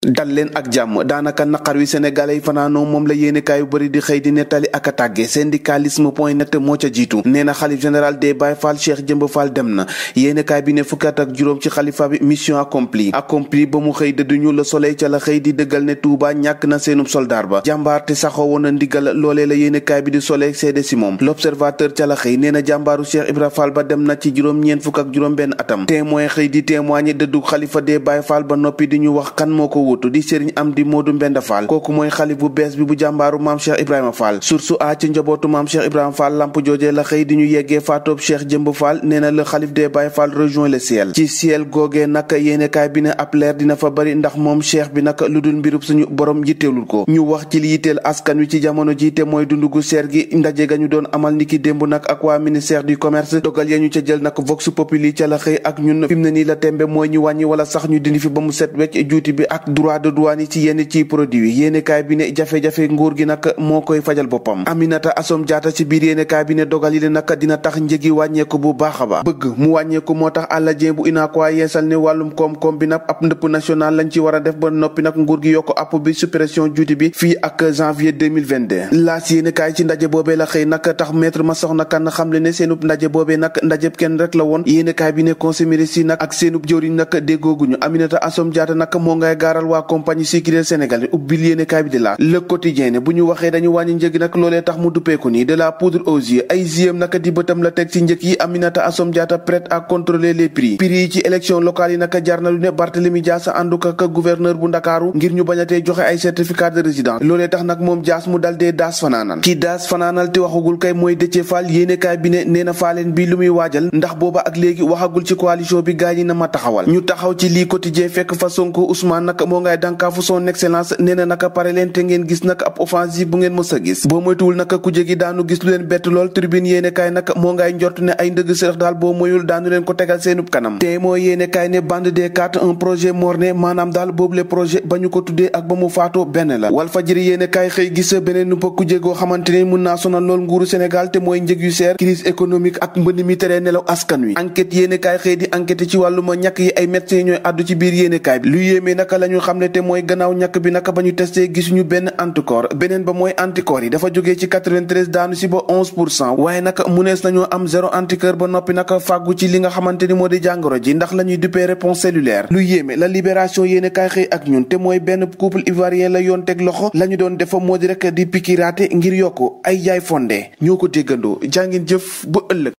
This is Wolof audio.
dal leen ak jàmm daanaka naqar wi sénégalais yi fanaanoo moom la yéenekaay yu bëri di xëy di nettali ak a tàgge syndicalisme.net moo ca jiitu nee na xalif général des Baye Fall Cheikh Jëmb Fall dem na yéenekaay bi ne fukki at ak juróom ci xalifa bi mission accomplie ba mu xëy dëdduñu Le Soleil ca la xëy di dëggal ne Touba ñàkk na seenub soldaar ba jàmbaar te saxoo woon a ndigal loolee la yéenekaay bi di Soleil seede si moom L'Observateur ca la xëy nee na jàmbaaru Cheikh Ibra Fall ba dem na ci juróom-ñeent fukk ak juróom benn atam témoin xëy di témoigner dëddu xalifa des Baye Fall ba noppi di ñu wax kan moo ko di Serigne Amdi Modou Mbenda Fall kooku mooy xalif bu bees bi bu jàmbaaru maam Cheikh Ibrahima Fall source a ci njabootu maam Cheikh Ibrahima Fall lamp joojee la xëy di ñu yeggee faatoob Cheikh Jëmb Fall nee na le xalif des Baye Fall rejoint le ciel ci ciel googee nag yéenekaay bi ne ab leer dina fa bari ndax moom cheikh bi nag lu dul mbirub suñu borom yitteelul ko ñu wax ci li yitteel askan wi ci jamono ji te mooy dundu gu seer gi ndaje ga ñu doon amal niki démb nag ak waa ministère du commerce dogal ya ñu ca jël nag vox populi ca la xëy ak ñun fi mu ne nii la tembe mooy ñu wàññi wala sax ñu dindi fi ba mu set wecc juuti bi ak droit de douane yi ci yenn ci produit yi yéenekaay bi ne jafe-jafe nguur gi nag moo koy fajal boppam Aminata Assome Diatta ci biir yéenekaay bi ne dogal yi le nag dina tax njëgi wàññeeku bu baax a baax bëgg mu wàññeeku moo tax àllajee bu UNACOIS yeesal ne wàllum koom-koom bi nag ab ndëpp national lañ ci war a def ba noppi nag nguur gi yokk app bi suppression juuti bi fii ak janvier 2022 laas yéenekaay ci ndaje boobee la xëy nag tax maître Massokhna Kane xamle ne seenub ndaje boobee nag ndajeb kenn rek la woon yéenekaay bi ne consommateurs yi nag ak seenub jëwriñ nag déggooguñu Aminata Assome Diatta nag moo ngay gaaral waa compagnie sucrière Sénégal ubbil yéenekaay bi di la Le Quotidien ne bu ñu waxee dañu wàññi njëg nag loolee tax mu duppeeku nii de la poudre aux yeux ay yeux nag di bëtam la teg ci njëg yi Aminata Assome Diatta prête à contrôler les prix yi ci élection locale yi nag jar na lu ne Barthélémy Dias ànduk ak gouverneur bu Ndakaaru ngir ñu bañatee joxe ay certificat de résidence loolee tax nag moom Dias mu dal dee daas fanaanal ki daas fanaanal te waxagul kay mooy Déthié Fall yéenekaay bi ne nee na faaleen bi lu muy waajal ndax booba ak léegi waxagul ci coalition bi gaañi na ma taxawal ñu taxaw ci lii Quotidien fekk fa Sonko Ousmane nag moo ngay dànkaafu son excellence nee na naka pare leen te ngeen gis nag ab offensive bu ngeen mës a gis boo moytuwul nag ku jégi daanu gis lu leen bett lool tribune yéenekaay nag moo ngay njort ne ay ndëgg sërëx daal boo moyul daanu leen ko tegal seenub kanam te moo yéenekaay ne bande des quatre un projet morne maanaam daal boobule projet ba ñu ko tuddee ak ba mu faatoo benn la Walfadjri yéenekaay xëy gis beneen nu ku jégoo xamante ne mun naa sonal lool nguuru Sénégal te mooy njëg yu seer crise économique ak mbënd mi teree nelaw askan wi enquête yéenekaay xëy di enquête ci wàlluma ñàkk yi ay médecins ñooy àddu ci biir yéenekaay bi lu yéemee naka la ñu xam ne te mooy gannaaw ñàkk bi naka ba ñu testé gisuñu benn anticorps beneen ba mooy anticorps yi dafa jógee ci 93 daanu si ba 11% waaye nag munees nañoo am zéro anticorps ba noppi naka fàggu ci li nga xamante ni moo di jàngoro ji ndax la ñuy duppee réponse cellulaire lu yéeme la libération yéenekaay xëy ak ñun te mooy benn couple ivoirien la yoon teg loxo la ñu doon defa moo di rek di pikiraate ngir yokk ay jaay fondé ñoo ko déggandoo jàngin jëf ba ëllëg